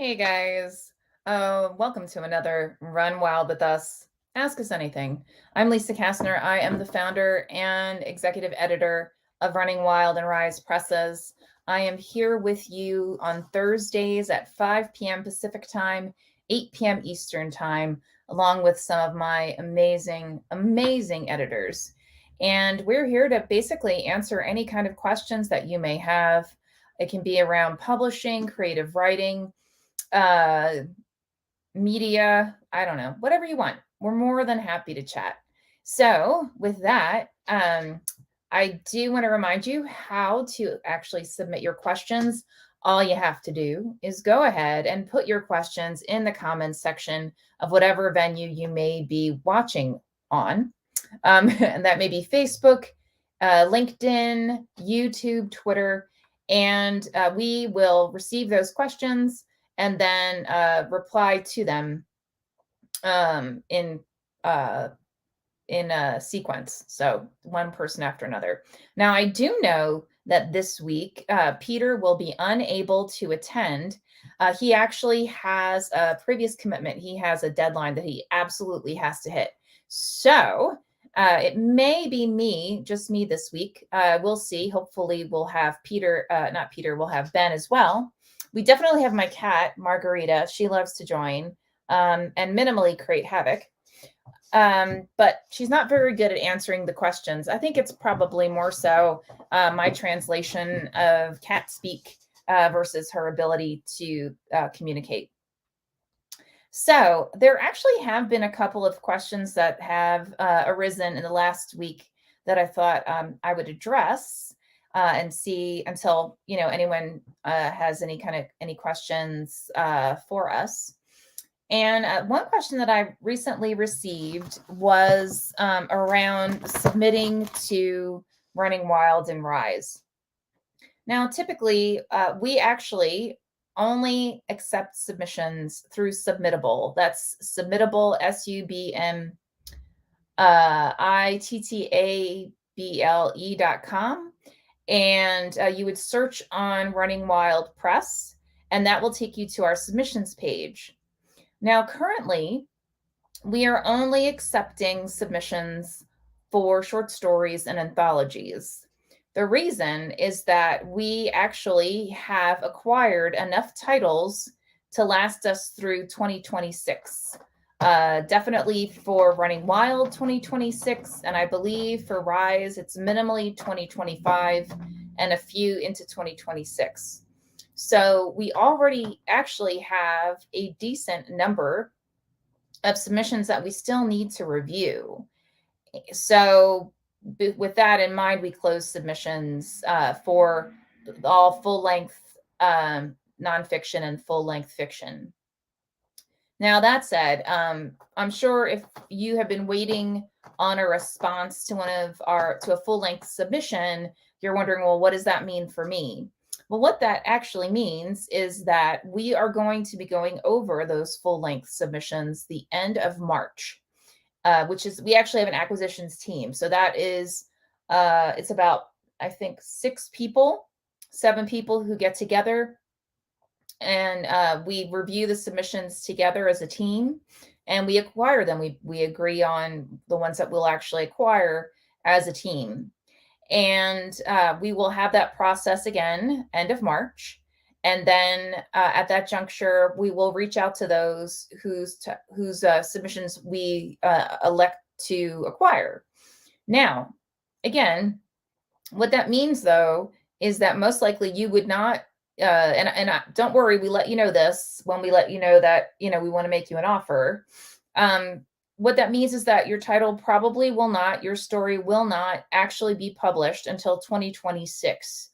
Hey guys, welcome to another Run Wild with Us. Ask Us Anything. I'm Lisa Kastner. I am the founder and executive editor of Running Wild and RIZE presses. I am here with you on Thursdays at 5 p.m. Pacific time, 8 p.m. Eastern time, along with some of my amazing editors. And we're here to basically answer any kind of questions that you may have. It can be around publishing, creative writing, uh, media, I don't know, whatever you want. We're more than happy to chat. So, with that, I do want to remind you how to actually submit your questions. All you have to do is go ahead and put your questions in the comments section of whatever venue you may be watching on. And that may be Facebook, LinkedIn, YouTube, Twitter. And we will receive those questions and then reply to them in a sequence. So one person after another. Now, I do know that this week, Peter will be unable to attend. He actually has a previous commitment. He has a deadline that he absolutely has to hit. So it may be me, just me this week. We'll see. Hopefully we'll have Peter, not Peter, we'll have Ben as well. We definitely have my cat, Margarita. She loves to join and minimally create havoc. But she's not very good at answering the questions. I think it's probably more so my translation of cat speak versus her ability to communicate. So there actually have been a couple of questions that have arisen in the last week that I thought I would address and see until anyone has any questions for us. And one question that I recently received was around submitting to Running Wild and RIZE. Now, typically, we actually only accept submissions through Submittable. That's Submittable, SUBMITTABLE.com. And you would search on Running Wild Press, and that will take you to our submissions page. Now, currently, we are only accepting submissions for short stories and anthologies. The reason is that we actually have acquired enough titles to last us through 2026. Definitely for Running Wild 2026, and I believe for RIZE, it's minimally 2025 and a few into 2026. So we already actually have a decent number of submissions that we still need to review. So with that in mind, we close submissions for all full-length nonfiction and full-length fiction. Now, that said, I'm sure if you have been waiting on a response to to a full-length submission, you're wondering, well, what does that mean for me? Well, what that actually means is that we are going to be going over those full-length submissions the end of March, which is, we actually have an acquisitions team. So that is, it's about, I think, 7 people who get together, and we review the submissions together as a team, and we acquire them. We agree on the ones that we'll actually acquire as a team. And we will have that process again end of March. And then at that juncture, we will reach out to those whose submissions we elect to acquire. Now, again, what that means, though, is that most likely you would not, don't worry, we let you know this when we let you know that, we want to make you an offer. What that means is that your your story will not actually be published until 2026.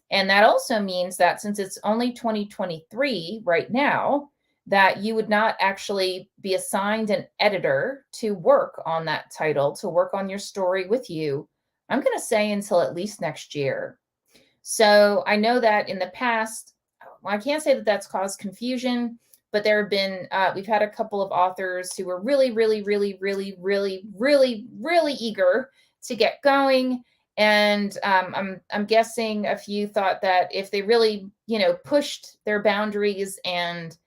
And that also means that since it's only 2023 right now, that you would not actually be assigned an editor to work on that title, to work on your story with you, I'm going to say until at least next year. So I know that in the past, well, I can't say that that's caused confusion, but there have been, we've had a couple of authors who were really eager to get going. And I'm guessing a few thought that if they really, pushed their boundaries and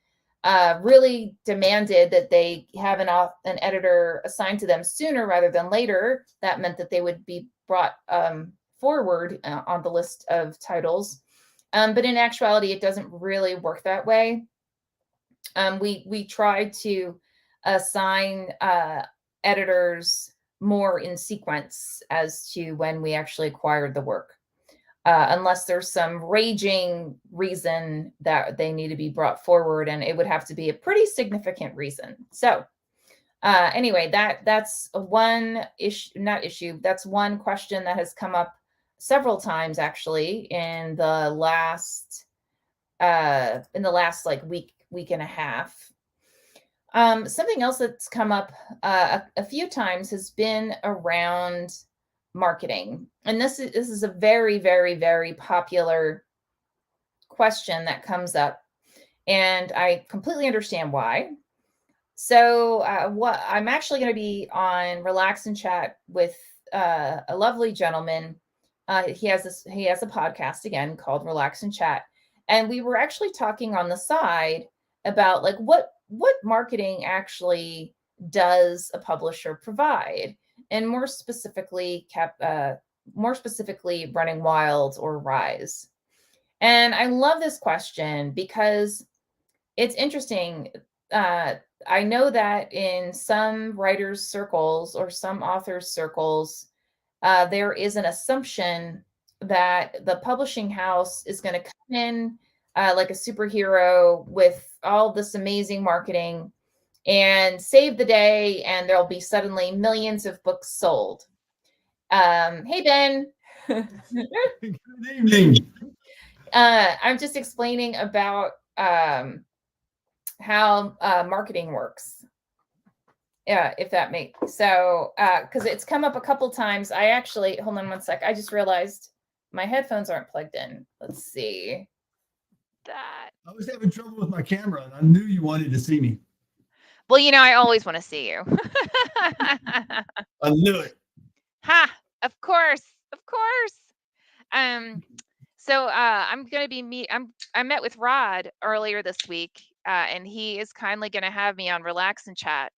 really demanded that they have an editor assigned to them sooner rather than later. That meant that they would be brought forward on the list of titles. But in actuality, it doesn't really work that way. We try to assign editors more in sequence as to when we actually acquired the work. Unless there's some raging reason that they need to be brought forward, and it would have to be a pretty significant reason. So anyway, that's one issue, not issue, that's one question that has come up several times actually in the last like week and a half. Something else that's come up a few times has been around marketing. And this is a very, very, very popular question that comes up. And I completely understand why. So what I'm actually going to be on Relax and Chat with a lovely gentleman. He has a podcast again called Relax and Chat. And we were actually talking on the side about like what marketing actually does a publisher provide, and more specifically Running Wild or RIZE. And I love this question because it's interesting. I know that in some writers' circles or some authors' circles, there is an assumption that the publishing house is going to come in like a superhero with all this amazing marketing and save the day, and there'll be suddenly millions of books sold. Hey, Ben. Good evening. I'm just explaining about how marketing works. Yeah, if that makes so, because it's come up a couple times. I actually, hold on one sec. I just realized my headphones aren't plugged in. Let's see. That. I was having trouble with my camera, and I knew you wanted to see me. Well, I always want to see you. I knew it. Ha! Of course, of course. So I'm gonna be I met with Rod earlier this week, and he is kindly gonna have me on Relax and Chat.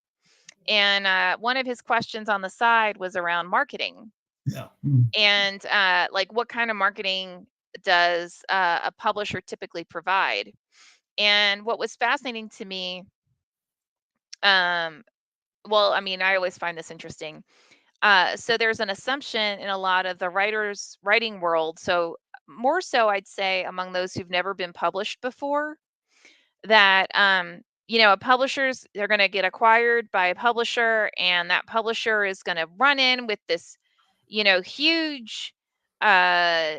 And one of his questions on the side was around marketing. Yeah. And like what kind of marketing does a publisher typically provide? And what was fascinating to me, well, I mean, I always find this interesting. So there's an assumption in a lot of the writing world. So more so, I'd say among those who've never been published before, that a publisher's they're going to get acquired by a publisher, and that publisher is going to run in with this, huge uh,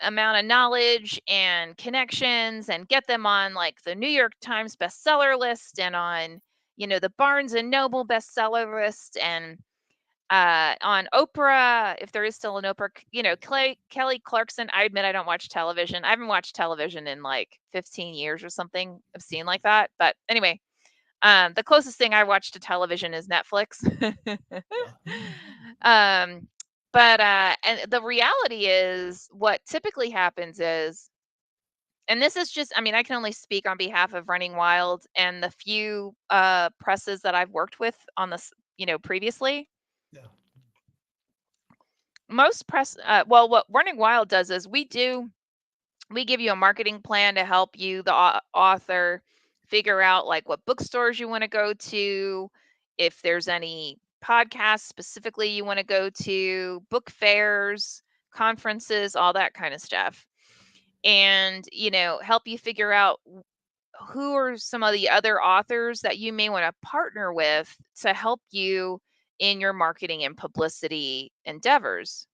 amount of knowledge and connections, and get them on like the New York Times bestseller list and on the Barnes and Noble bestseller list, and on Oprah, if there is still an Oprah, Kelly Clarkson. I admit I don't watch television. I haven't watched television in like 15 years or something. I've seen like that. But anyway, the closest thing I watch to television is Netflix. um, but and the reality is, what typically happens is, and this is just, I mean, I can only speak on behalf of Running Wild and the few presses that I've worked with on this, previously. Yeah. Most press, well, what Running Wild does is we give you a marketing plan to help you, the author, figure out like what bookstores you want to go to, if there's any podcasts specifically you want to go to, book fairs, conferences, all that kind of stuff. And, help you figure out who are some of the other authors that you may want to partner with to help you in your marketing and publicity endeavors.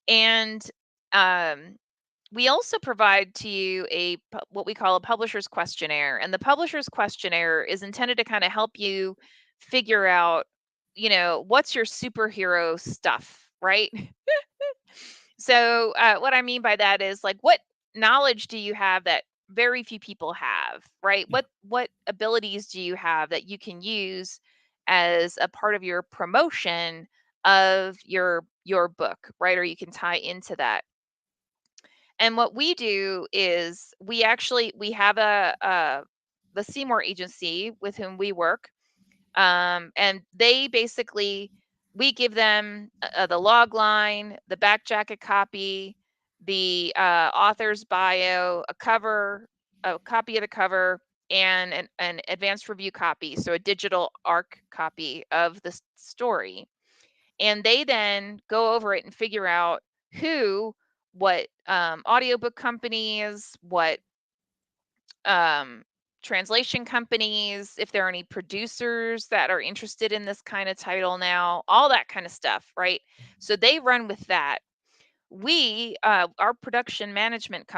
And we also provide to you what we call a publisher's questionnaire. And the publisher's questionnaire is intended to kind of help you figure out, what's your superhero stuff, right? So what I mean by that is like, what knowledge do you have that very few people have, right? Yeah. What abilities do you have that you can use as a part of your promotion of your book, right? Or you can tie into that. And what we do is we have the Seymour agency with whom we work. And they basically, we give them the log line, the back jacket copy, the author's bio, a copy of the cover, and an advanced review copy, so a digital ARC copy of the story. And they then go over it and figure out what audiobook companies, what translation companies, if there are any producers that are interested in this kind of title now, all that kind of stuff, right? So they run with that. We, our production management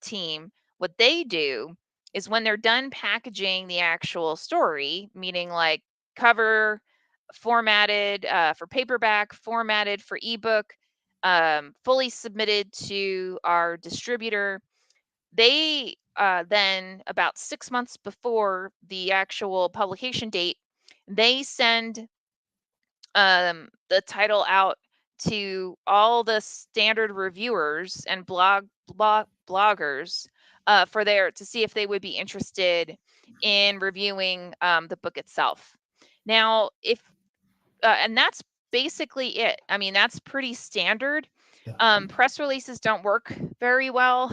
team, what they do is when they're done packaging the actual story, meaning like cover formatted for paperback, formatted for ebook, fully submitted to our distributor, they then, about 6 months before the actual publication date, they send the title out to all the standard reviewers and bloggers for their to see if they would be interested in reviewing the book itself. Now, if and that's basically it. I mean, that's pretty standard. Yeah. Press releases don't work very well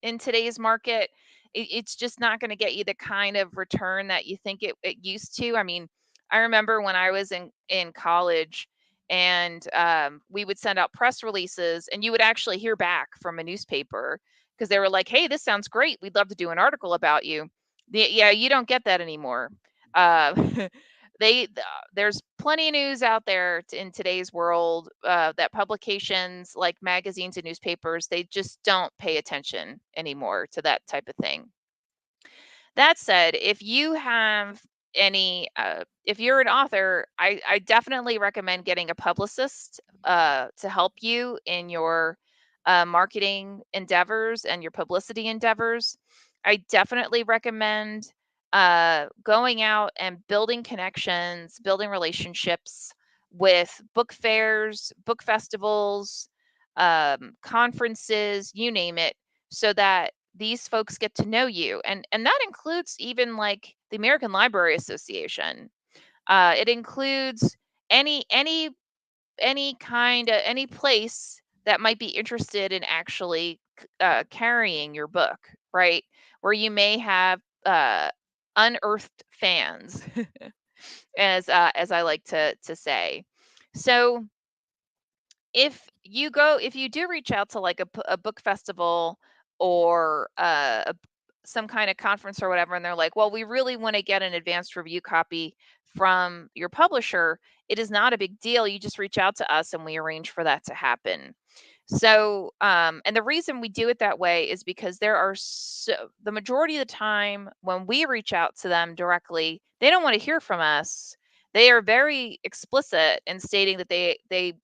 in today's market. It's just not going to get you the kind of return that you think it used to. I mean, I remember when I was in college, and we would send out press releases, and you would actually hear back from a newspaper because they were like, "Hey, this sounds great. We'd love to do an article about you." Yeah, you don't get that anymore. Uh, there's plenty of news out there in today's world that publications like magazines and newspapers, they just don't pay attention anymore to that type of thing. That said, if you have if you're an author, I definitely recommend getting a publicist to help you in your marketing endeavors and your publicity endeavors. I definitely recommend going out and building connections, building relationships with book fairs, book festivals, conferences, you name it, so that these folks get to know you, and that includes even like the American Library Association. It includes any kind of any place that might be interested in actually carrying your book, right? Where you may have unearthed fans, as I like to say. So if you do reach out to like a book festival or some kind of conference or whatever, and they're like, well, we really want to get an advanced review copy from your publisher, it is not a big deal. You just reach out to us and we arrange for that to happen. So and the reason we do it that way is because the majority of the time when we reach out to them directly, they don't want to hear from us. They are very explicit in stating that they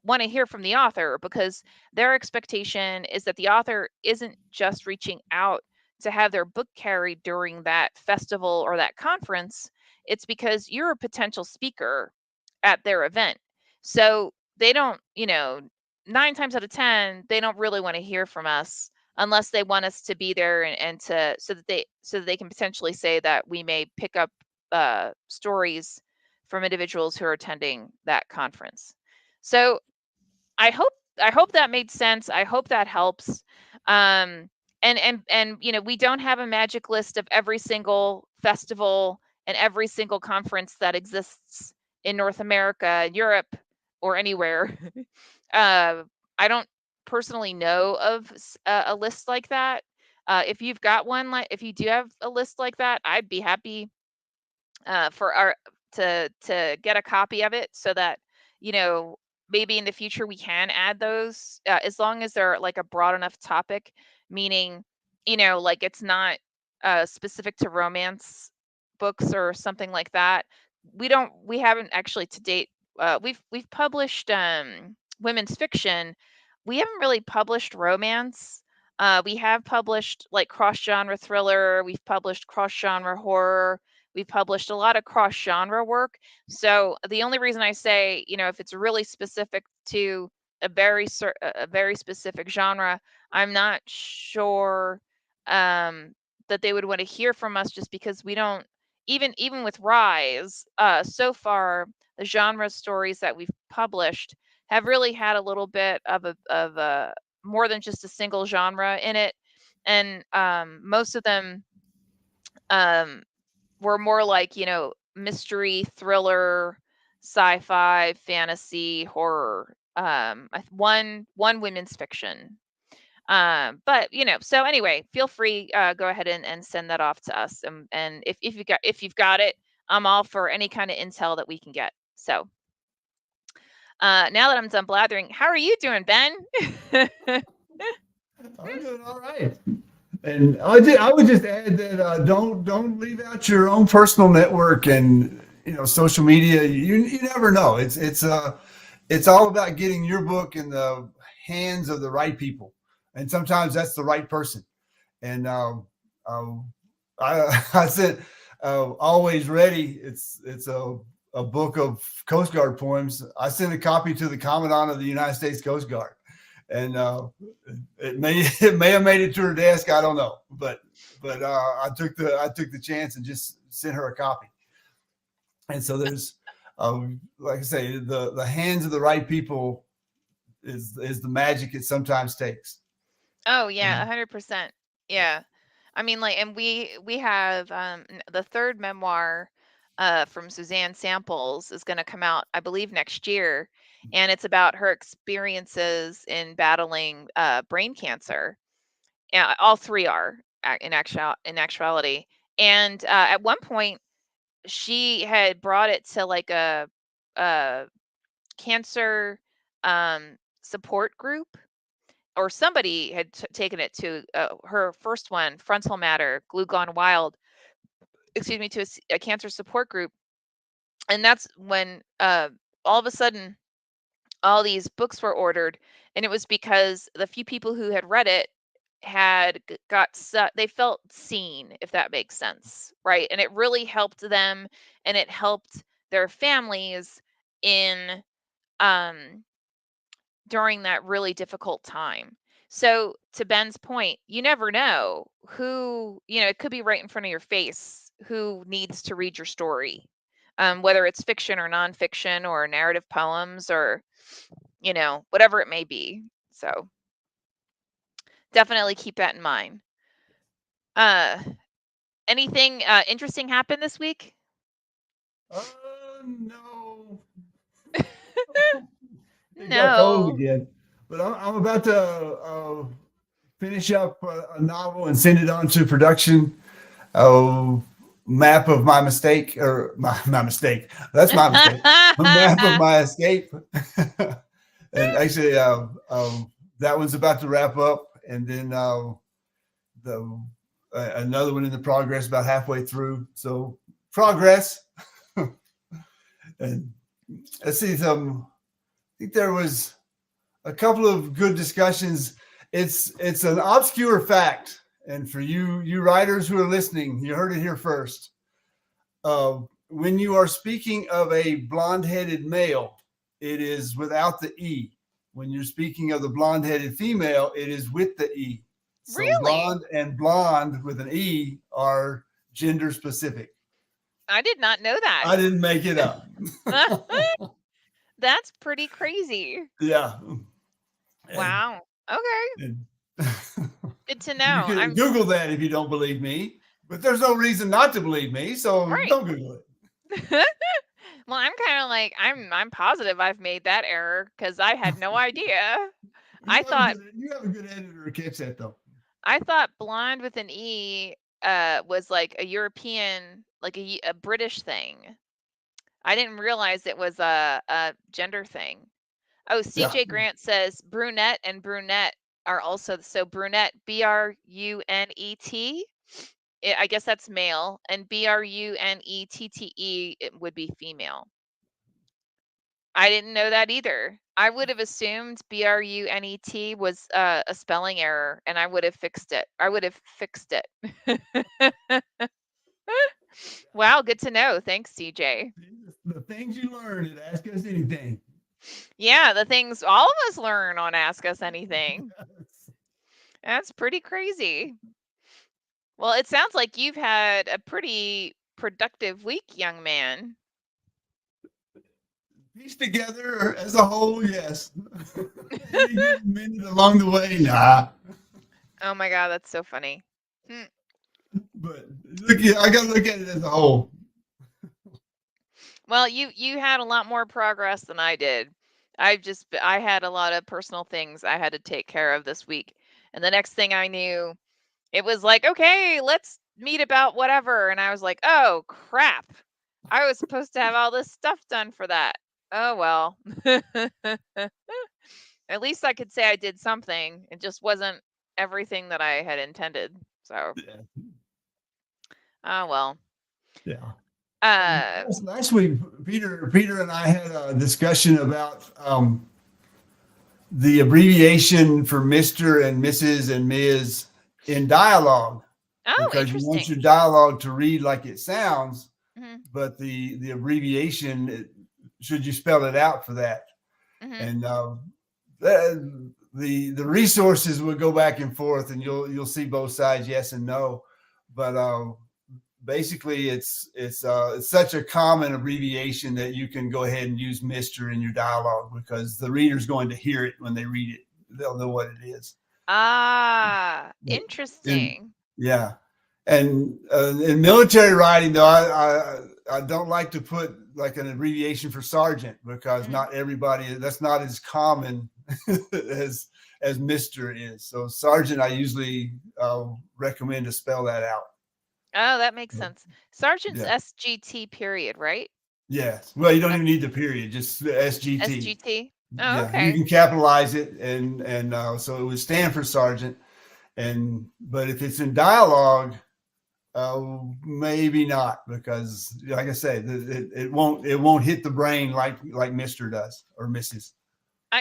want to hear from the author, because their expectation is that the author isn't just reaching out to have their book carried during that festival or that conference. It's because you're a potential speaker at their event. So they don't, 9 times out of 10, they don't really want to hear from us unless they want us to be there and to so that they can potentially say that we may pick up stories from individuals who are attending that conference. So I hope I hope that made sense. I hope that helps. And we don't have a magic list of every single festival and every single conference that exists in North America, Europe, or anywhere. I don't personally know of a list like that. If you've got one, like if you do have a list like that, I'd be happy for our to get a copy of it, so that you know maybe in the future we can add those, as long as they're like a broad enough topic, meaning like it's not specific to romance books or something like that. We haven't actually to date. We've published women's fiction. We haven't really published romance. We have published like cross genre thriller. We've published cross genre horror. We've published a lot of cross genre work. So the only reason I say, if it's really specific to a very specific genre, I'm not sure that they would want to hear from us, just because we don't, even with Rise, so far the genre stories that we've published have really had a little bit of a more than just a single genre in it, and most of them were more like, mystery, thriller, sci-fi, fantasy, horror. One women's fiction. But so anyway, feel free, go ahead and send that off to us. And if you've got it, I'm all for any kind of intel that we can get. So now that I'm done blathering, how are you doing, Ben? I'm doing all right. And I would just add that don't leave out your own personal network and social media. You never know. It's all about getting your book in the hands of the right people, and sometimes that's the right person. And I said always ready. It's a book of Coast Guard poems. I sent a copy to the Commandant of the United States Coast Guard, and it may have made it to her desk. I don't know, but I took the chance and just sent her a copy. And so there's, like I say, the hands of the right people is the magic it sometimes takes. Oh yeah, 100%. Yeah. I mean, like, and we have the third memoir from Suzanne Samples is going to come out, I believe, next year, and it's about her experiences in battling brain cancer. Yeah, all three are in actuality. And at one point, she had brought it to like a cancer support group, or somebody had taken it to her first one, Frontal Matter, Glue Gone Wild, excuse me, to a cancer support group. And that's when all of a sudden all these books were ordered. And it was because the few people who had read it had they felt seen, if that makes sense, right? And it really helped them, and it helped their families in during that really difficult time. So to Ben's point, you never know who, it could be right in front of your face who needs to read your story, whether it's fiction or nonfiction or narrative poems or, whatever it may be. So definitely keep that in mind. Anything interesting happened this week? No. It got cold No. again. But I'm about to finish up a novel and send it on to production. Map of my mistake, or my mistake. That's my mistake. A map of my escape. And actually, that one's about to wrap up, and then another one in the progress, about halfway through. So progress. And let's see some. I think there was a couple of good discussions. It's an obscure fact, and for you writers who are listening, you heard it here first. When you are speaking of a blonde-headed male, it is without the E. When you're speaking of the blonde-headed female, it is with the E. So Really? blonde and blonde with an E are gender specific. I did not know that. I didn't make it up. That's pretty crazy. Yeah. Wow. Okay. And Good to know. You can Google that if you don't believe me, but there's no reason not to believe me, so Right. don't Google it. Well, I'm kind of like, I'm positive I've made that error because I had no idea. I thought you have a good editor to catch that though. I thought blonde with an E was like a European, like a British thing. I didn't realize it was a gender thing. Oh, CJ Yeah. Grant says brunette and brunette are also, so brunette, BRUNET. I guess that's male, and BRUNETTE it would be female. I didn't know that either. I would have assumed BRUNET was a spelling error, and I would have fixed it. Wow, good to know. Thanks, CJ. The things you learn at Ask Us Anything. Yeah, the things all of us learn on Ask Us Anything. That's pretty crazy. Well, it sounds like you've had a pretty productive week, young man. Pieced together as a whole, yes. Any given minute along the way, nah. Oh my God, that's so funny. Hmm. But look, I got to look at it as a whole. Well, you had a lot more progress than I did. I had a lot of personal things I had to take care of this week. And the next thing I knew, it was like, okay, let's meet about whatever. And I was like, oh crap. I was supposed to have all this stuff done for that. Oh well. At least I could say I did something. It just wasn't everything that I had intended. So, Yeah. oh well. Yeah. Uh, Last week, Peter and I had a discussion about the abbreviation for Mr. and Mrs. and Ms. in dialogue, oh, because you want your interesting. dialogue to read like it sounds, Hmm. but the abbreviation, should you spell it out for that? Hmm. And the resources will go back and forth, and you'll see both sides, yes and no. But basically, it's such a common abbreviation that you can go ahead and use Mister in your dialogue, because the reader's going to hear it when they read it. They'll know what it is. Ah, But in interesting. yeah, and in military writing, though, I don't like to put like an abbreviation for sergeant, because Mhm. not everybody, that's not as common as Mister is. So sergeant, I usually recommend to spell that out. Oh, that makes sense. Sergeant's Yeah. SGT period, right? Yes. Well, you don't Uh, even need the period, just the SGT. SGT. Oh, Yeah, you okay. can capitalize it, and so it would stand for sergeant. And but if it's in dialogue, maybe not, because like I said, it won't hit the brain like Mister does or Mrs.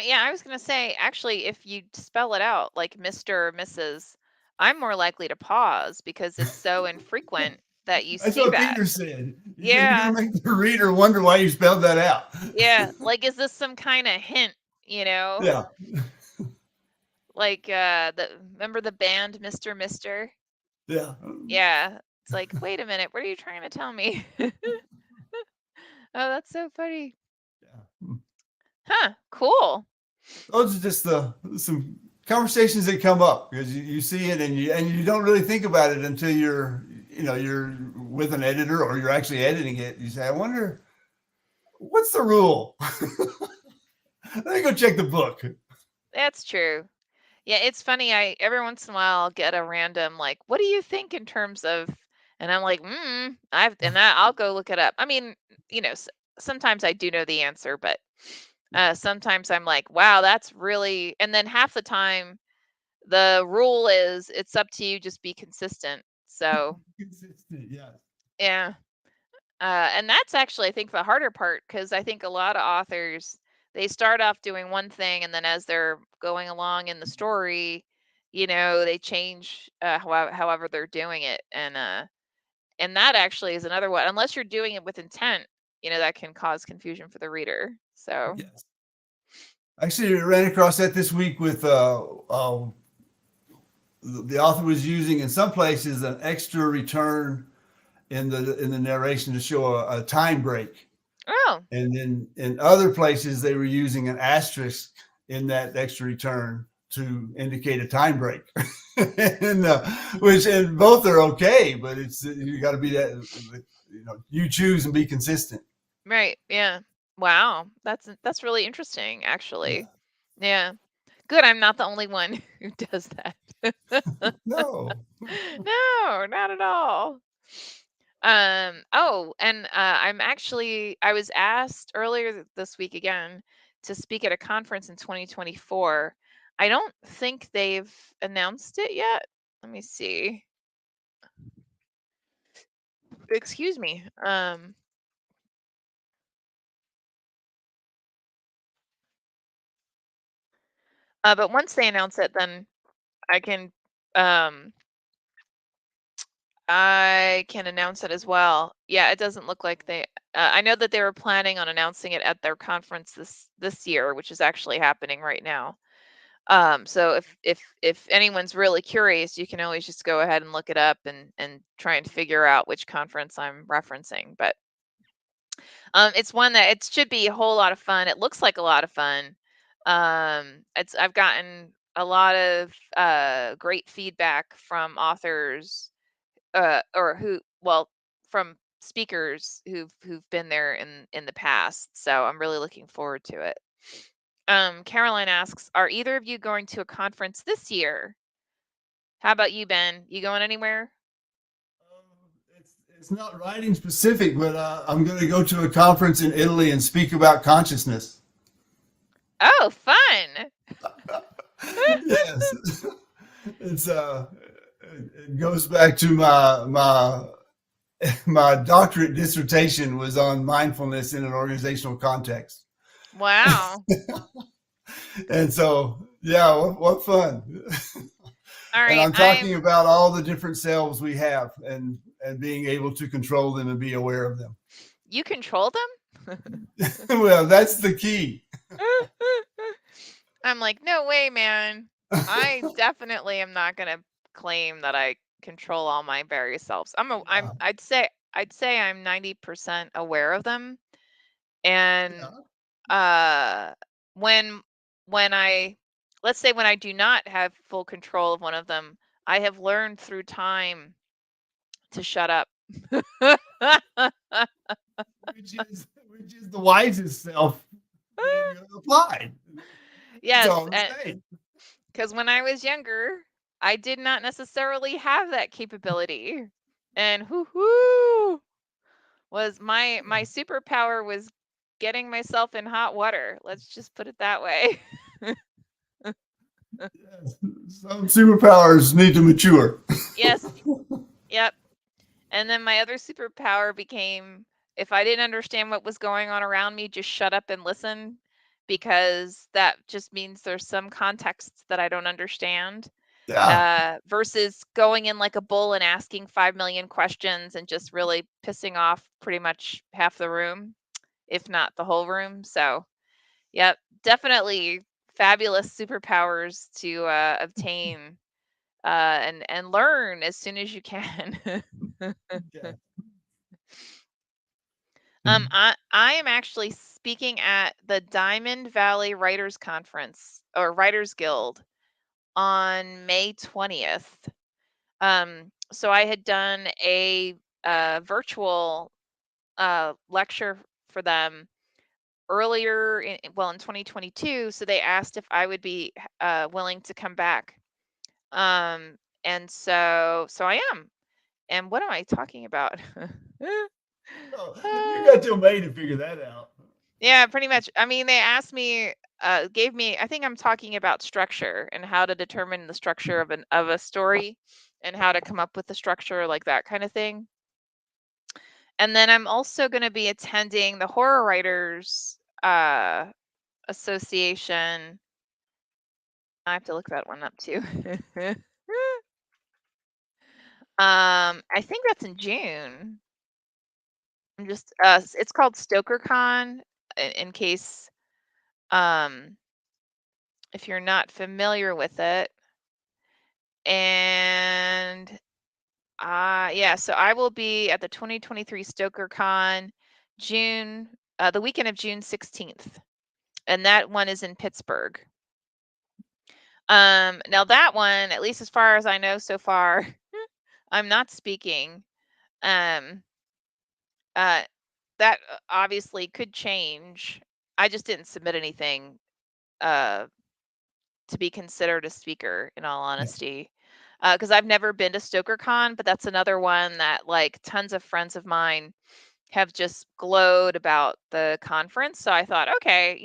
Yeah, I was gonna say, actually, if you spell it out like Mr. or Mrs., I'm more likely to pause because it's so infrequent that you That's see what that. Peter said. He said you're Yeah, going to make the reader wonder why you spelled that out. yeah. Like, is this some kind of hint, you know? Yeah, Like, remember the band Mr. Mister? yeah, Yeah. It's like, wait a minute, what are you trying to tell me? Oh, that's so funny. yeah. Huh, cool. Those are just some conversations that come up, because you see it, and you don't really think about it until you're with an editor, or you're actually editing it. You say, I wonder what's the rule. Let me go check the book. That's true. Yeah, it's funny. I every once in a while I'll get a random like, "What do you think in terms of?" And I'm like, I'll go look it up. I mean, sometimes I do know the answer, but sometimes I'm like, "Wow, that's really." And then half the time, the rule is it's up to you, just be consistent. So Consistent, yeah. yeah, and that's actually, I think, the harder part, because I think a lot of authors, they start off doing one thing, and then as they're going along in the story, they change however they're doing it, and that actually is another one. Unless you're doing it with intent, that can cause confusion for the reader. So, Yes. Actually, I ran across that this week with the author was using in some places an extra return in the narration to show a time break, oh, and then in other places they were using an asterisk in that extra return to indicate a time break. And which, and both are okay, but it's, you got to be that, you choose and be consistent. right, yeah, wow, that's really interesting, Yeah. actually. Yeah, good. I'm not the only one who does that. No. No, not at all. Oh, and I was asked earlier this week again to speak at a conference in 2024. I don't think they've announced it yet. Let me see. Excuse me. But once they announce it, then I can um I can announce it as well. Yeah, it doesn't look like they. I know that they were planning on announcing it at their conference this year, which is actually happening right now. So if anyone's really curious, you can always just go ahead and look it up and try and figure out which conference I'm referencing. But it's one that it should be a whole lot of fun. It looks like a lot of fun. I've gotten a lot of great feedback from authors, or from speakers who've been there in the past. So I'm really looking forward to it. Caroline asks, are either of you going to a conference this year? How about you, Ben? You going anywhere? It's not writing specific, but I'm going to go to a conference in Italy and speak about consciousness. Oh, fun. Yes, it's it goes back to my doctorate dissertation was on mindfulness in an organizational context. Wow. And so, yeah, what fun. All And right. I'm talking about all the different selves we have and being able to control them and be aware of them. You control them? Well, that's the key. I'm like, no way, man. I definitely am not going to claim that I control all my various selves. I'd say I'm 90% aware of them. And when I let's say when I do not have full control of one of them, I have learned through time to shut up. which is the wisest self being applied. Yes, So I'm saying. because when I was younger, I did not necessarily have that capability, and was my superpower was getting myself in hot water. Let's just put it that way. Yes, some superpowers need to mature. Yes. Yep. And then my other superpower became, if I didn't understand what was going on around me, just shut up and listen, because that just means there's some contexts that I don't understand. Yeah. Versus going in like a bull and asking 5 million questions and just really pissing off pretty much half the room, if not the whole room. So, yep, definitely fabulous superpowers to obtain and learn as soon as you can. Okay. I am actually speaking at the Diamond Valley Writers Conference or Writers Guild on May 20th. So I had done a virtual lecture for them earlier in 2022. So they asked if I would be willing to come back. And so I am. And what am I talking about? Oh, you got till May to figure that out. Yeah, pretty much. I mean, they asked me, gave me, I think I'm talking about structure and how to determine the structure of a story and how to come up with the structure, like that kind of thing. And then I'm also going to be attending the Horror Writers Association. I have to look that one up too. I think that's in June. I'm just it's called StokerCon in case if you're not familiar with it. And yeah, so I will be at the 2023 StokerCon June the weekend of June 16th. And that one is in Pittsburgh. Now that one, at least as far as I know so far, I'm not speaking. That obviously could change. I just didn't submit anything to be considered a speaker, in all honesty, because I've never been to StokerCon, but that's another one that like tons of friends of mine have just glowed about the conference. So I thought, okay,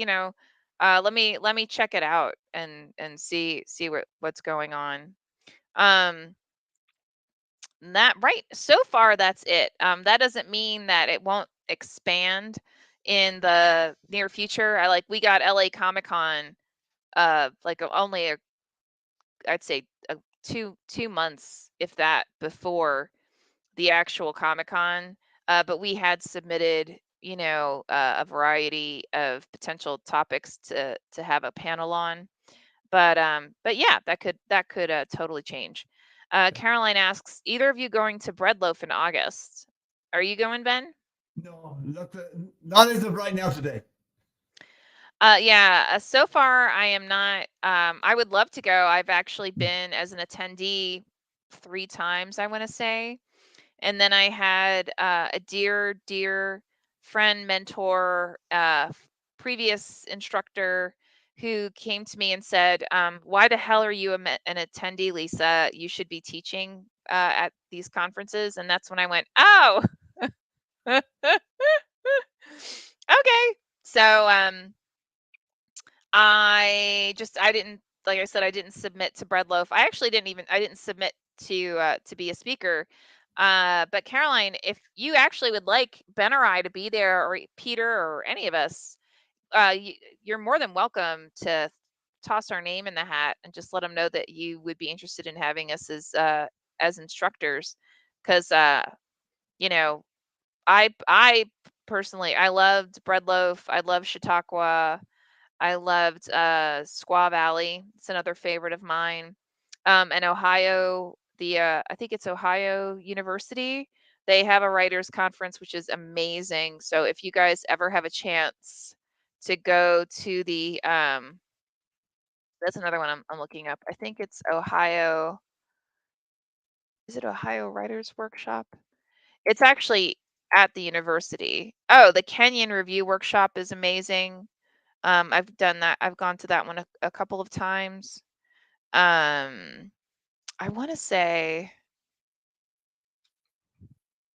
let me check it out and see what's going on. That right. So far, that's it. That doesn't mean that it won't expand in the near future. We got LA Comic Con, only I'd say 2 months, if that, before the actual Comic Con. But we had submitted, a variety of potential topics to have a panel on. But yeah, that could totally change. Caroline asks, either of you going to Breadloaf in August? Are you going, Ben? No, not as of right now today. Yeah, so far I am not. I would love to go. I've actually been as an attendee 3 times, I want to say. And then I had a dear friend, mentor, previous instructor who came to me and said, "Why the hell are you an attendee, Lisa? You should be teaching at these conferences." And that's when I went, "Oh, okay." So I didn't, like I said, I didn't submit to Breadloaf. I didn't submit to be a speaker. But Caroline, if you actually would like Ben or I to be there, or Peter or any of us, you, you're more than welcome to toss our name in the hat and just let them know that you would be interested in having us as instructors. Because you know, I personally, I loved Breadloaf. I love Chautauqua. I loved Squaw Valley. It's another favorite of mine. And Ohio, I think it's Ohio University. They have a writers conference, which is amazing. So if you guys ever have a chance to go to that's another one I'm looking up. I think it's Ohio. Is it Ohio Writers Workshop? It's actually at the university. Oh, the Kenyon Review Workshop is amazing. I've done that. I've gone to that one a couple of times. I want to say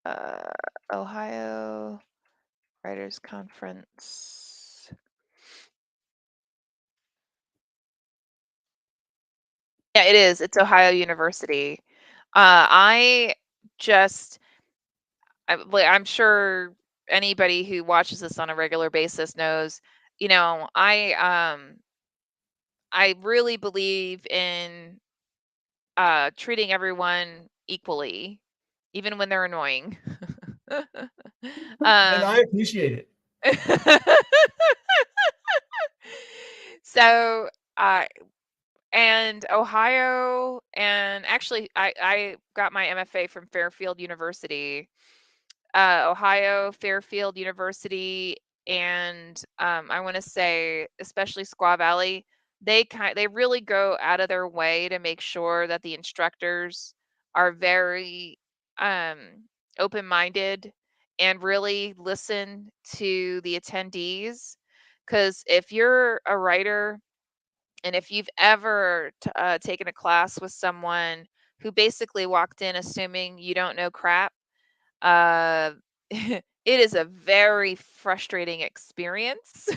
uh, Ohio Writers Conference. Yeah, it is. It's Ohio University. I just, I'm sure anybody who watches this on a regular basis knows, I really believe in treating everyone equally, even when they're annoying. And I um, appreciate it. so, uh, and Ohio, and actually, I got my MFA from Fairfield University, Ohio, Fairfield University, and I want to say, especially Squaw Valley, they really go out of their way to make sure that the instructors are very um, open-minded and really listen to the attendees. Because if you're a writer, and if you've ever taken a class with someone who basically walked in assuming you don't know crap, uh, it is a very frustrating experience.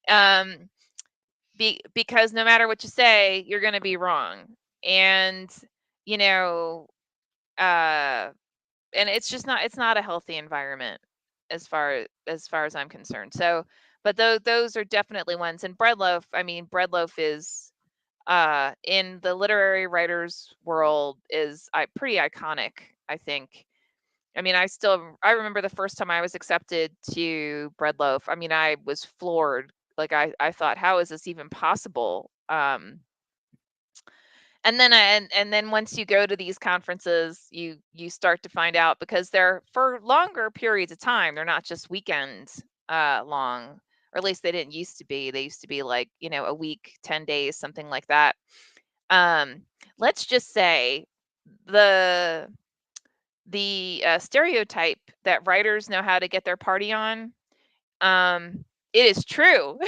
um, because no matter what you say, you're going to be wrong. And, you know, uh, and it's not a healthy environment as far as I'm concerned. So, but those are definitely ones. And Breadloaf, I mean, Breadloaf is in the literary writers world is pretty iconic, I think. I mean, I remember the first time I was accepted to Breadloaf. I mean, I was floored. Like I thought, how is this even possible? And then once you go to these conferences, you start to find out, because they're for longer periods of time. They're not just weekends long, or at least they didn't used to be. They used to be like, a week, 10 days, something like that. Um, let's just say the stereotype that writers know how to get their party on, it is true.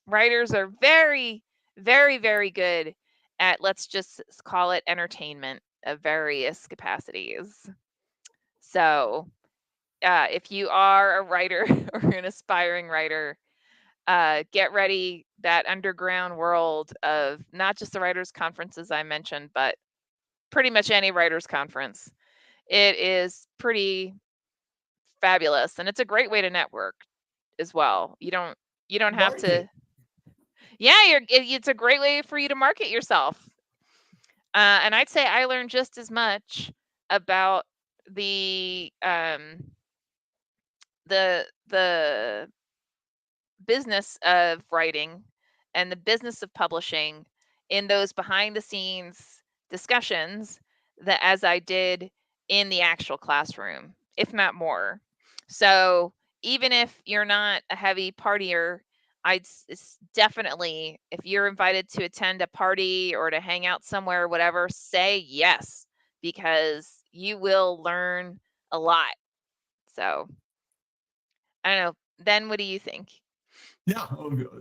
Writers are very, very, very good at, let's just call it, entertainment of various capacities. So, if you are a writer or an aspiring writer, get ready. That underground world of not just the writers' conferences I mentioned, but pretty much any writers' conference. It is pretty fabulous, and it's a great way to network as well. You don't have to. Market. Yeah, it's a great way for you to market yourself. And I'd say I learned just as much about the the business of writing and the business of publishing in those behind the scenes discussions that as I did in the actual classroom, if not more. So even if you're not a heavy partier, it's definitely, if you're invited to attend a party or to hang out somewhere, whatever, say yes, because you will learn a lot. So I don't know. Then what do you think? Yeah,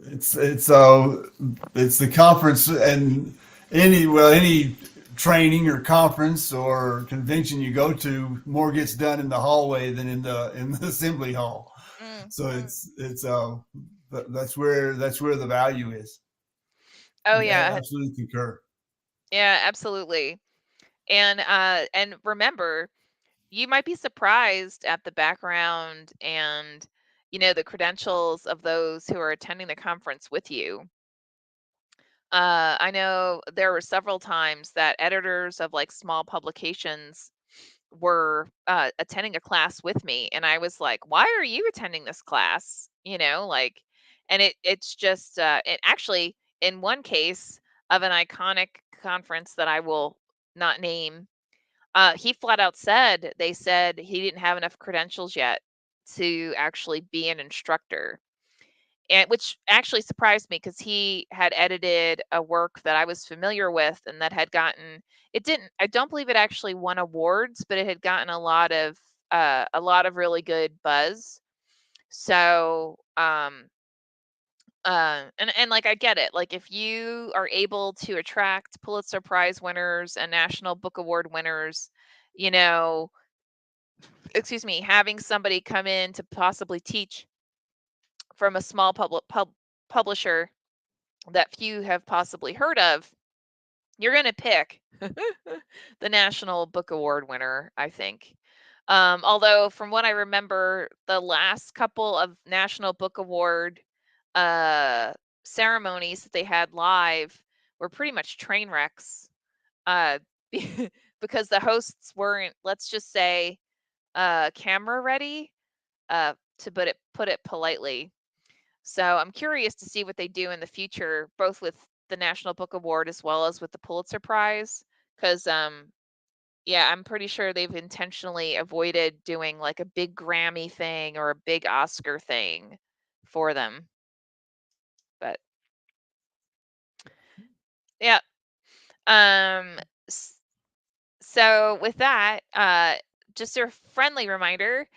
it's the conference, and any training or conference or convention you go to, more gets done in the hallway than in the assembly hall. Mm. So that's where the value is. Oh Yeah, yeah, absolutely concur. yeah, absolutely. And remember, you might be surprised at the background and the credentials of those who are attending the conference with you. I know there were several times that editors of like small publications were attending a class with me, and I was like, "Why are you attending this class?" Like, and it's just it actually, in one case of an iconic conference that I will not name, he flat out said they said he didn't have enough credentials yet to actually be an instructor, and which actually surprised me because he had edited a work that I was familiar with and that had gotten, it didn't, I don't believe it actually won awards, but it had gotten a lot of really good buzz. So and like, I get it, like if you are able to attract Pulitzer Prize winners and National Book Award winners, you know excuse me, having somebody come in to possibly teach from a small publisher that few have possibly heard of, you're going to pick the National Book Award winner, I think. Although, from what I remember, the last couple of National Book Award uh, ceremonies that they had live were pretty much train wrecks, uh, because the hosts weren't, let's just say, camera ready, to put it politely. So I'm curious to see what they do in the future, both with the National Book Award as well as with the Pulitzer Prize. Because yeah, I'm pretty sure they've intentionally avoided doing like a big Grammy thing or a big Oscar thing for them. But yeah, um, so with that, just a friendly reminder,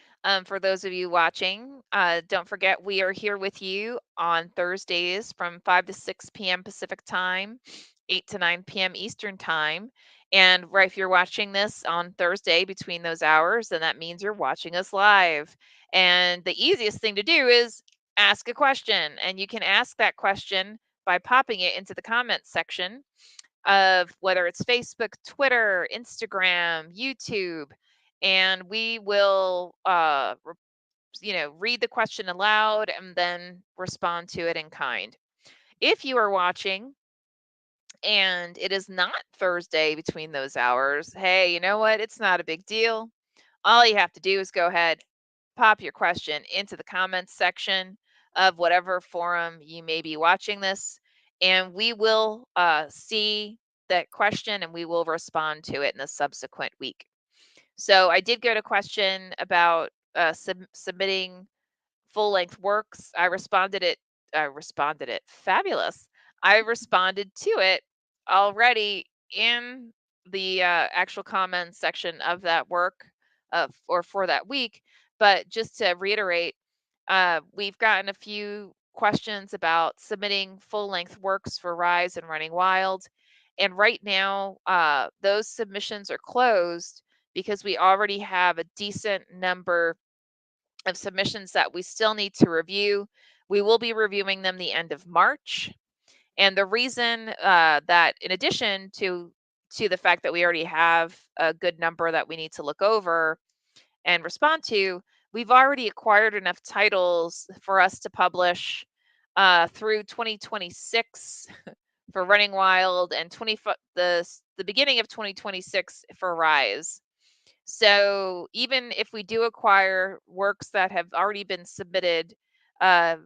for those of you watching, don't forget we are here with you on Thursdays from 5 to 6 p.m. Pacific time, 8 to 9 p.m. Eastern time. And right, if you're watching this on Thursday between those hours, then that means you're watching us live. And the easiest thing to do is ask a question. And you can ask that question by popping it into the comments section of whether it's Facebook, Twitter, Instagram, YouTube, and we will read the question aloud and then respond to it in kind. If you are watching and it is not Thursday between those hours, hey, you know what? It's not a big deal. All you have to do is go ahead, pop your question into the comments section of whatever forum you may be watching this, and we will see that question and we will respond to it in the subsequent week. So I did get a question about submitting full length works. I responded it. Fabulous. I responded to it already in the actual comments section of that work, or for that week. But just to reiterate, we've gotten a few questions about submitting full length works for Rise and Running Wild. And right now, those submissions are closed because we already have a decent number of submissions that we still need to review. We will be reviewing them the end of March. And the reason that, in addition to the fact that we already have a good number that we need to look over and respond to, we've already acquired enough titles for us to publish through 2026 for Running Wild and the beginning of 2026 for Rise. So even if we do acquire works that have already been submitted, uh,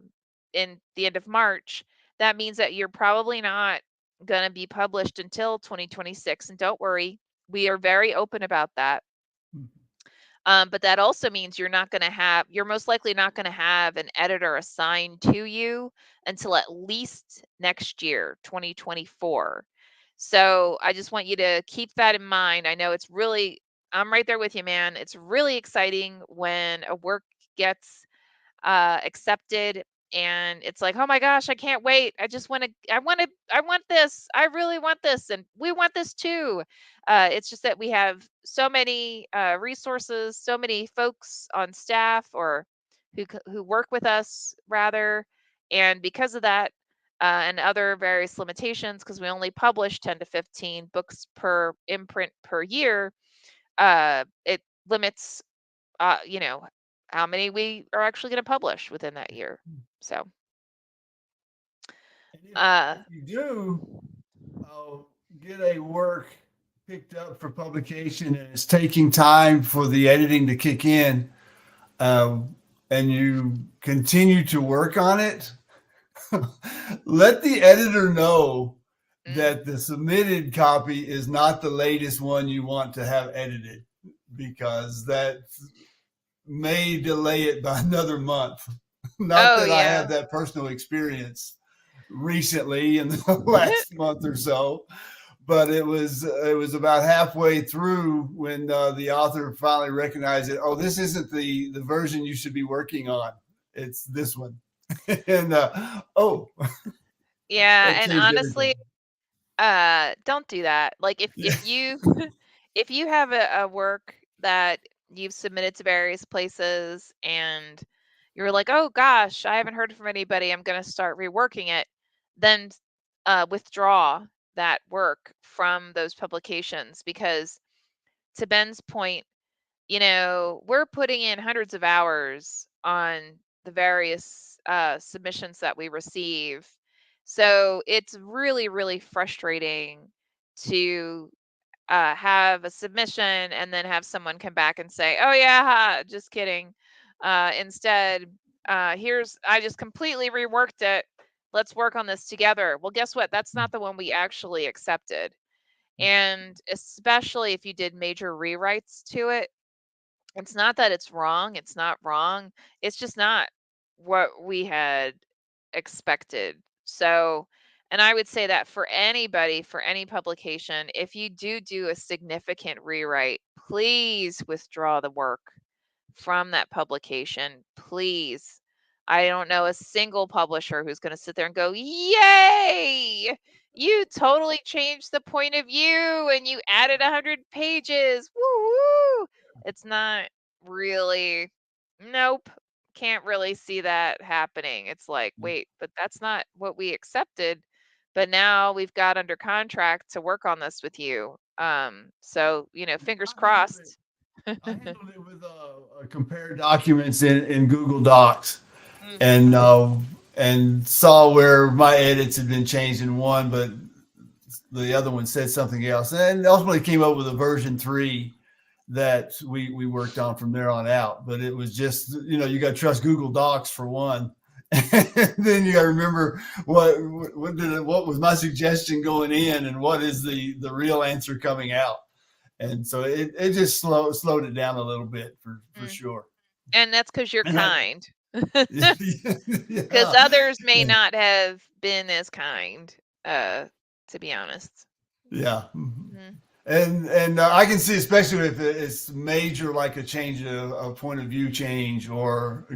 in the end of March, that means that you're probably not going to be published until 2026. And don't worry, we are very open about that. But that also means you're most likely not going to have an editor assigned to you until at least next year, 2024. So I just want you to keep that in mind. I know I'm right there with you, man. It's really exciting when a work gets accepted, and it's like, oh my gosh, I can't wait. I want this. I really want this, and we want this too. It's just that we have so many resources, so many folks on staff or who work with us rather, and because of that, and other various limitations, because we only publish 10 to 15 books per imprint per year, it limits how many we are actually going to publish within that year. So, if you do get a work picked up for publication and it's taking time for the editing to kick in, and you continue to work on it, let the editor know that the submitted copy is not the latest one you want to have edited, because that may delay it by another month. Not that I have that personal experience recently in the last month or so, but it was about halfway through when the author finally recognized it. Oh, this isn't the version you should be working on. It's this one. And yeah, and honestly, don't do that. Like if you if you have a work that you've submitted to various places and you're like, oh gosh, I haven't heard from anybody, I'm going to start reworking it, then withdraw that work from those publications, because to Ben's point, we're putting in hundreds of hours on the various submissions that we receive. So it's really, really frustrating to have a submission and then have someone come back and say, oh yeah, just kidding. Instead, I just completely reworked it. Let's work on this together. Well, guess what? That's not the one we actually accepted. And especially if you did major rewrites to it, it's not that it's wrong. It's not wrong. It's just not what we had expected. So, and I would say that for anybody, for any publication, if you do a significant rewrite, please withdraw the work from that publication. Please. I don't know a single publisher who's going to sit there and go, yay! You totally changed the point of view and you added 100 pages. Woo woo! It's not really, nope, can't really see that happening. It's like, wait, but that's not what we accepted. But now we've got under contract to work on this with you. So, fingers crossed. I handled it with compare documents in Google Docs, and saw where my edits had been changed in one, but the other one said something else, and ultimately came up with a version 3 that we worked on from there on out. But it was just, you got to trust Google Docs for one. And then you got to remember what was my suggestion going in and what is the real answer coming out. And so it just slowed it down a little bit for sure. And that's because you're kind. Because others may not have been as kind, to be honest. Yeah. And I can see, especially if it's major, like a change a point of view change, or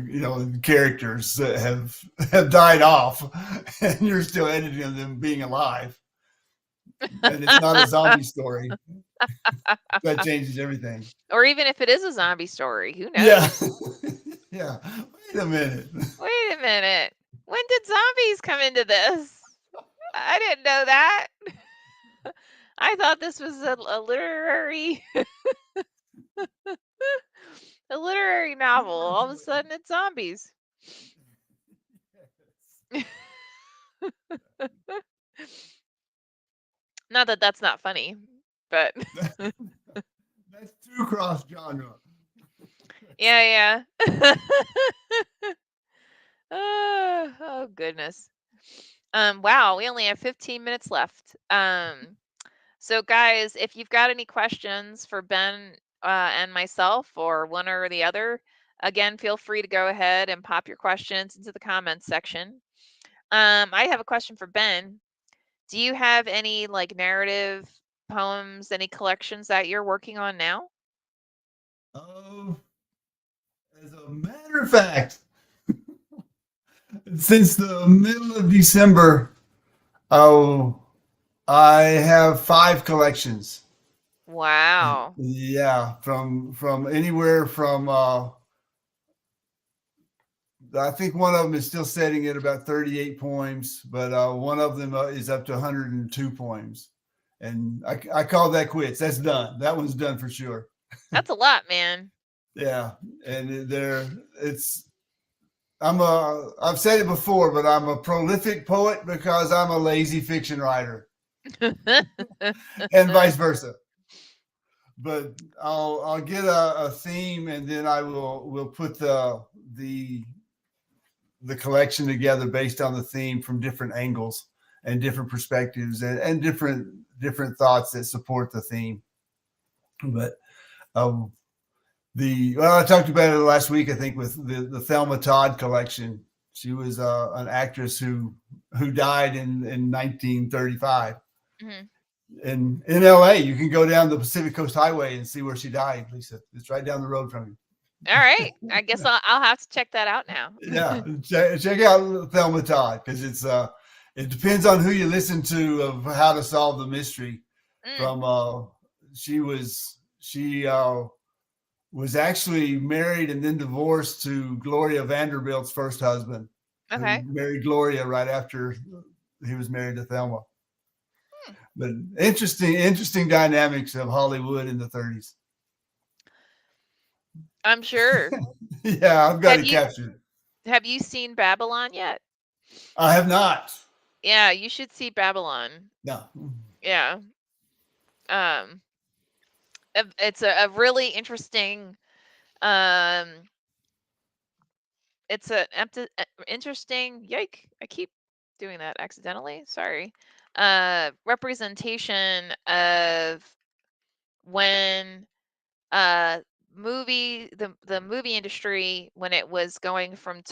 characters that have died off, and you're still editing them being alive, and it's not a zombie story. That changes everything. Or even if it is a zombie story, who knows? Yeah. Wait a minute. When did zombies come into this? I didn't know that. I thought this was a literary a literary novel. All of a sudden it's zombies. Not that that's not funny, but that's too cross genre. Yeah. Oh goodness. Wow, we only have 15 minutes left. So guys, if you've got any questions for Ben and myself, or one or the other, again, feel free to go ahead and pop your questions into the comments section. I have a question for Ben. Do you have any like narrative poems, any collections that you're working on now? Oh, as a matter of fact, since the middle of December, oh, I have 5 collections. Wow. Yeah, from anywhere from I think one of them is still setting at about 38 poems, but one of them is up to 102 poems. And I call that quits. That's done. That one's done for sure. That's a lot, man. Yeah, and I've said it before, but I'm a prolific poet because I'm a lazy fiction writer, and vice versa. But I'll get a theme, and then we'll put the collection together based on the theme from different angles and different perspectives and different thoughts that support the theme. But I talked about it last week, I think, with the Thelma Todd collection. She was an actress who died in 1935. Mhm. And in LA, you can go down the Pacific Coast Highway and see where she died, Lisa. It's right down the road from you. All right. I guess I'll have to check that out now. Yeah, check out Thelma Todd, because it depends on who you listen to of how to solve the mystery. Mm, From she was actually married and then divorced to Gloria Vanderbilt's first husband, who okay. married Gloria right after he was married to Thelma. Hmm. But interesting dynamics of Hollywood in the 30s. I'm sure. Yeah, I've got Have it you captured. have you seen Babylon yet? I have not. Yeah, you should see Babylon. No. Yeah. Um it's a really interesting um it's a interesting, yike, I keep doing that accidentally. Sorry. Representation of when uh the movie industry, when it was going from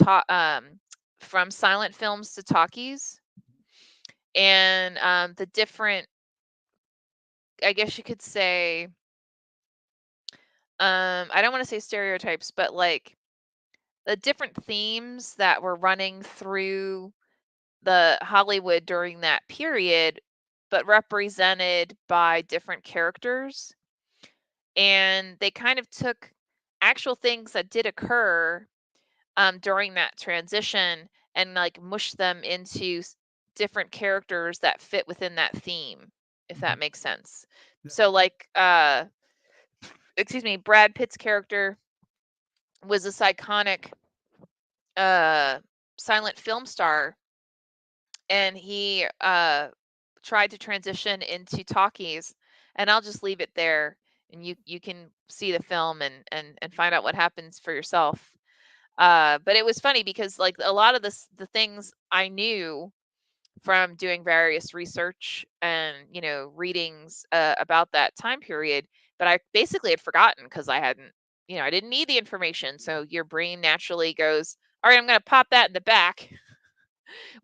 silent films to talkies, and the different, I guess you could say, I don't want to say stereotypes, but like the different themes that were running through the Hollywood during that period, but represented by different characters. And they kind of took actual things that did occur during that transition, and like mush them into different characters that fit within that theme, if that makes sense. So like excuse me, Brad Pitt's character was this iconic silent film star, and he tried to transition into talkies, and I'll just leave it there, and you can see the film and find out what happens for yourself. But it was funny because like a lot of the things I knew from doing various research and readings about that time period, but I basically had forgotten because I hadn't, I didn't need the information. So your brain naturally goes, all right, I'm going to pop that in the back.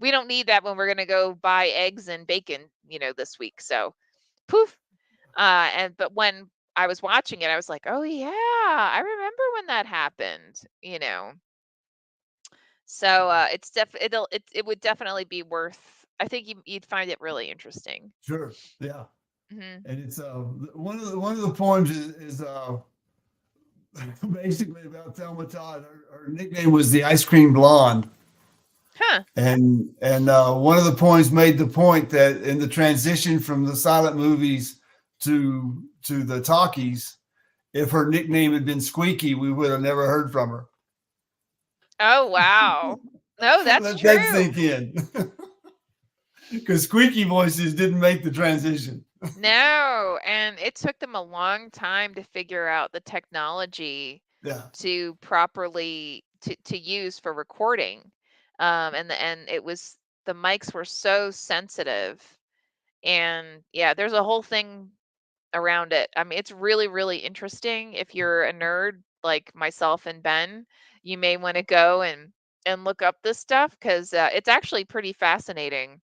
We don't need that when we're going to go buy eggs and bacon, this week. So poof. But when I was watching it, I was like, oh yeah, I remember when that happened. So it would definitely be worth. I think you'd find it really interesting. Sure. Yeah. Hmm. And it's one of the poems is basically about Thelma Todd. Her nickname was the Ice Cream Blonde. Huh. And one of the poems made the point that in the transition from the silent movies to the talkies, if her nickname had been Squeaky, we would have never heard from her. Oh wow. No, that's Let that true. sink in. Because squeaky voices didn't make the transition. No, and it took them a long time to figure out the technology Yeah. to properly to use for recording. and the mics were so sensitive, and yeah, there's a whole thing around it. I mean, it's really, really interesting. If you're a nerd like myself and Ben, you may want to go and look up this stuff because it's actually pretty fascinating.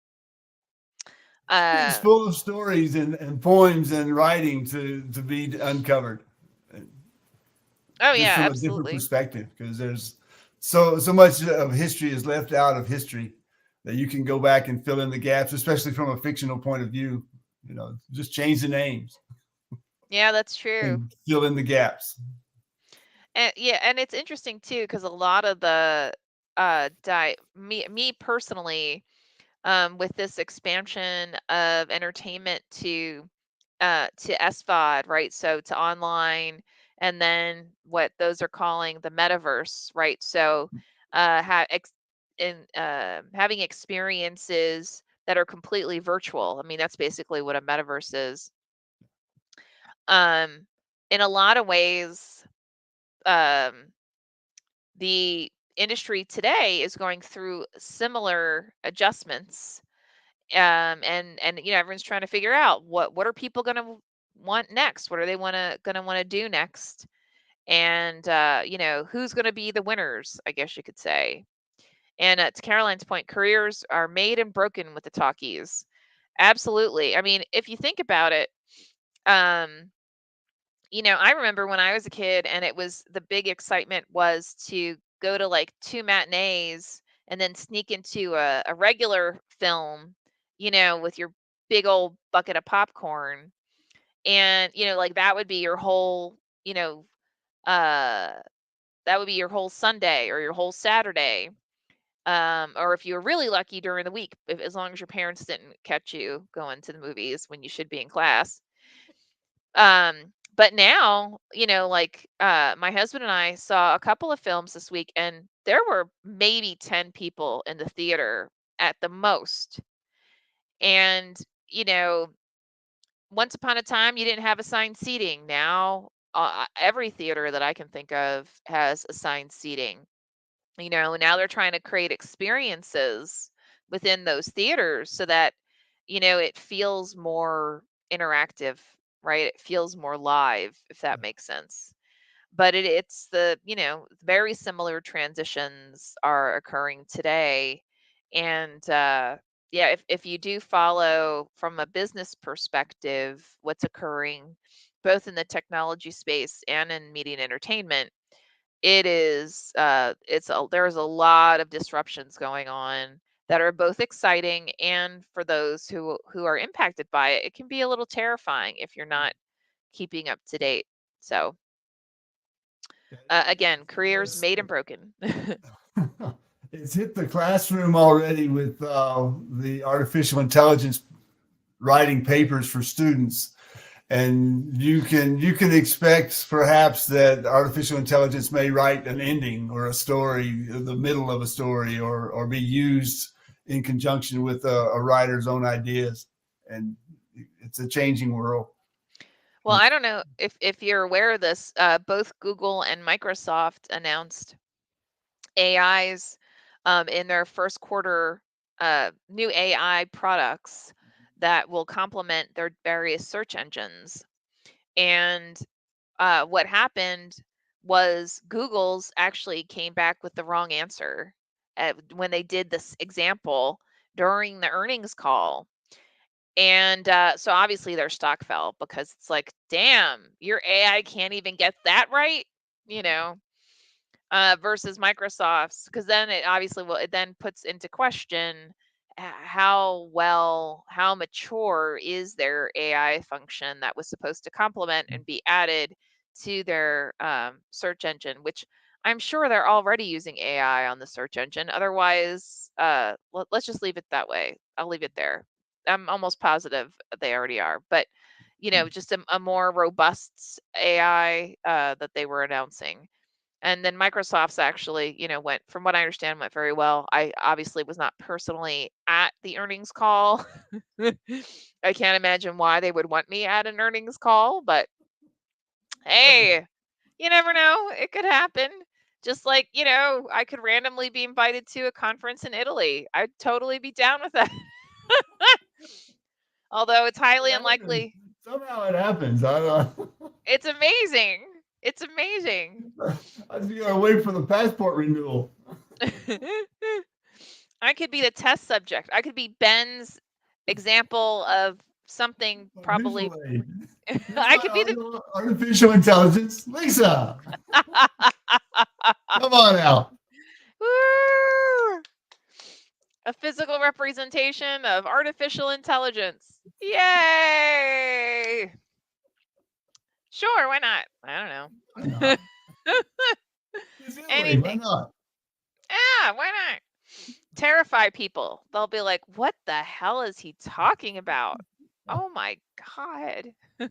It's Uh, full of stories and poems and writing to be uncovered, oh just yeah, from a different absolutely. perspective, because there's so much of history is left out of history that you can go back and fill in the gaps, especially from a fictional point of view. Just change the names Yeah, that's true. and fill in the gaps. And yeah, and it's interesting too because a lot of the me personally, with this expansion of entertainment to SVOD, right? So to online, and then what those are calling the metaverse, right? So having experiences that are completely virtual. I mean, that's basically what a metaverse is. Um, in a lot of ways, um, the industry today is going through similar adjustments, and everyone's trying to figure out what are people going to want next, what are they going to want to do next, and who's going to be the winners, I guess you could say. And to Caroline's point, careers are made and broken with the talkies. Absolutely. I mean, if you think about it, um I remember when I was a kid and it was the big excitement was to go to like two matinees and then sneak into a regular film, with your big old bucket of popcorn. And, like that would be your whole, uh, that would be your whole Sunday or your whole Saturday. Or if you were really lucky during the week, as long as your parents didn't catch you going to the movies when you should be in class. But now, like my husband and I saw a couple of films this week, and there were maybe 10 people in the theater at the most. And, you know, once upon a time, you didn't have assigned seating. Now, every theater that I can think of has assigned seating. Now they're trying to create experiences within those theaters so that, it feels more interactive, right? It feels more live, if that makes sense. But it's very similar transitions are occurring today. And yeah, if you do follow from a business perspective what's occurring both in the technology space and in media and entertainment, there's a lot of disruptions going on that are both exciting, and for those who are impacted by it, it can be a little terrifying if you're not keeping up to date. So again, careers Yes. made and broken. It's hit the classroom already with the artificial intelligence writing papers for students, and you can expect perhaps that artificial intelligence may write an ending or a story, the middle of a story, or be used in conjunction with a writer's own ideas, and it's a changing world. Well, I don't know if you're aware of this. Both Google and Microsoft announced AIs in their first quarter, new AI products that will complement their various search engines. And what happened was Google's actually came back with the wrong answer when they did this example during the earnings call. And so obviously their stock fell because it's like, damn, your AI can't even get that right, you know, versus Microsoft's, because then it then puts into question how mature is their AI function that was supposed to complement and be added to their search engine, which I'm sure they're already using AI on the search engine. Otherwise, let's just leave it that way. I'll leave it there. I'm almost positive they already are, but just a more robust AI that they were announcing. And then Microsoft's actually, went, from what I understand, went very well. I obviously was not personally at the earnings call. I can't imagine why they would want me at an earnings call, but Never know. hey, you never know. It could happen. Just like, I could randomly be invited to a conference in Italy. I'd totally be down with that. Although it's highly unlikely. Somehow it happens. I don't know. It's amazing. It's amazing. I just gotta wait for the passport renewal. I could be the test subject. I could be Ben's example of something probably. Visually. I could be the. Artificial intelligence, Lisa. Come on out. Woo! A physical representation of artificial intelligence. Yay! Sure, why not? I don't know. Why not? Anything. Why not? Yeah, why not? Terrify people. They'll be like, what the hell is he talking about? Oh my God. Who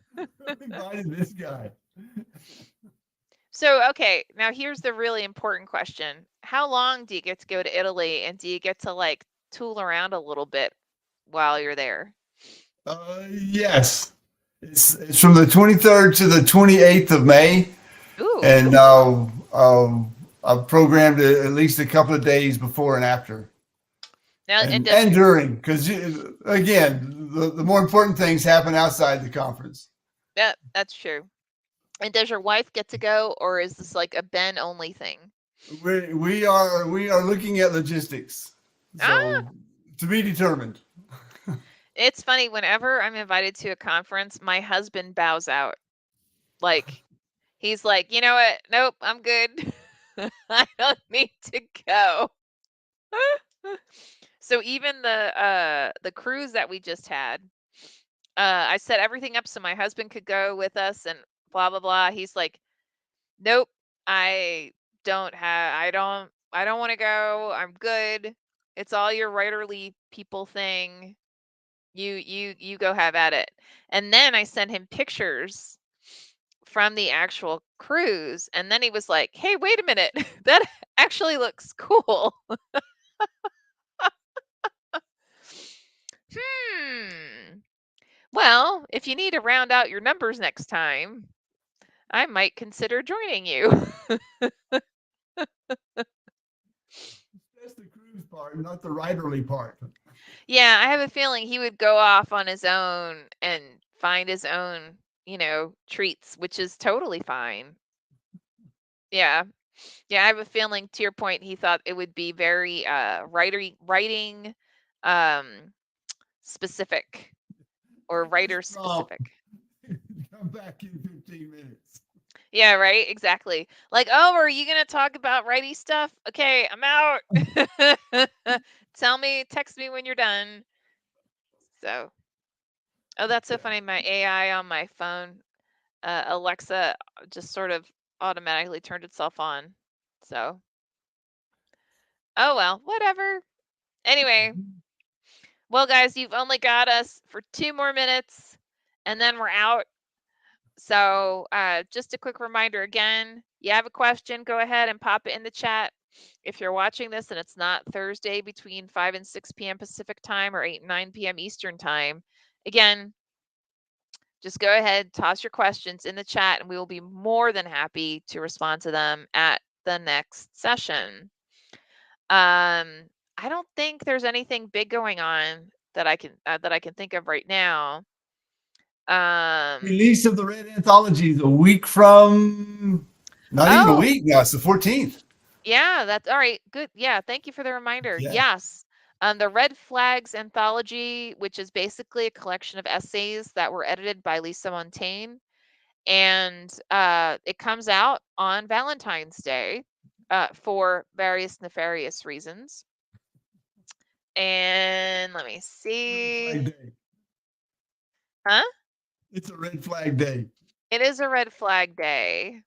invited this guy? So, okay, now here's the really important question. How long do you get to go to Italy, and do you get to like tool around a little bit while you're there? Yes. It's from the 23rd to the 28th of May. Ooh. And I've programmed it at least a couple of days before and after. Now, and during, because again, the more important things happen outside the conference. Yeah, that's true. And does your wife get to go, or is this like a Ben only thing? We are looking at logistics. So to be determined. It's funny, whenever I'm invited to a conference, my husband bows out. Like, he's like, you know what? Nope, I'm good. I don't need to go. So even the cruise that we just had, I set everything up so my husband could go with us and blah blah blah. He's like, nope, I don't want to go. I'm good. It's all your writerly people thing. You go have at it. And then I sent him pictures from the actual cruise, and then he was like, hey, wait a minute, that actually looks cool. Well, if you need to round out your numbers next time, I might consider joining you. That's the cruise part, not the writerly part. Yeah, I have a feeling he would go off on his own and find his own, treats, which is totally fine. Yeah. Yeah, I have a feeling, to your point, he thought it would be very writing specific or writer specific. Come back in 15 minutes. Yeah, right. Exactly. Like, oh, are you gonna talk about righty stuff? Okay, I'm out. Text me when you're done. So, oh, that's so funny. My AI on my phone, Alexa, just sort of automatically turned itself on. So, oh well, whatever. Anyway, well, guys, you've only got us for 2 more minutes, and then we're out. So just a quick reminder again, you have a question, go ahead and pop it in the chat. If you're watching this and it's not Thursday between 5 and 6 p.m. Pacific time or 8 and 9 p.m. Eastern time, again, just go ahead, toss your questions in the chat, and we will be more than happy to respond to them at the next session. I don't think there's anything big going on that I can think of right now. Release of the Red Anthology is a week from, not even a week now. It's the 14th. Yeah, that's all right. Good. Yeah, thank you for the reminder. Yeah. Yes. The Red Flags Anthology, which is basically a collection of essays that were edited by Lisa Montaigne. And it comes out on Valentine's Day for various nefarious reasons. And let me see. Huh? It's a red flag day. It is a red flag day.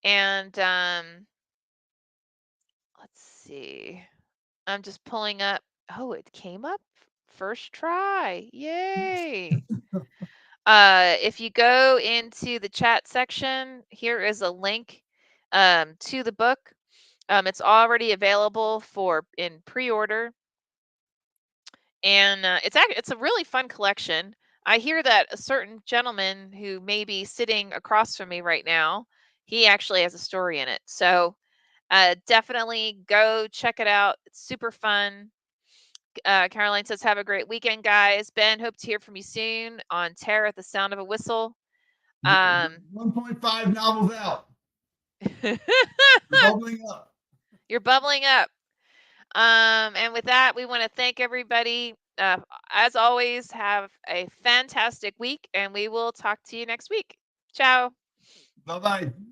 And let's see. I'm just pulling up. Oh, it came up first try. Yay. If you go into the chat section, here is a link to the book. It's already available in pre-order. And it's a really fun collection. I hear that a certain gentleman who may be sitting across from me right now, he actually has a story in it. So Definitely go check it out. It's super fun. Caroline says, have a great weekend, guys. Ben, hope to hear from you soon on Terror at the Sound of a Whistle. 1.5 novels out. We're bubbling up. You're bubbling up. And with that, we want to thank everybody. As always, have a fantastic week, and we will talk to you next week. Ciao. Bye-bye.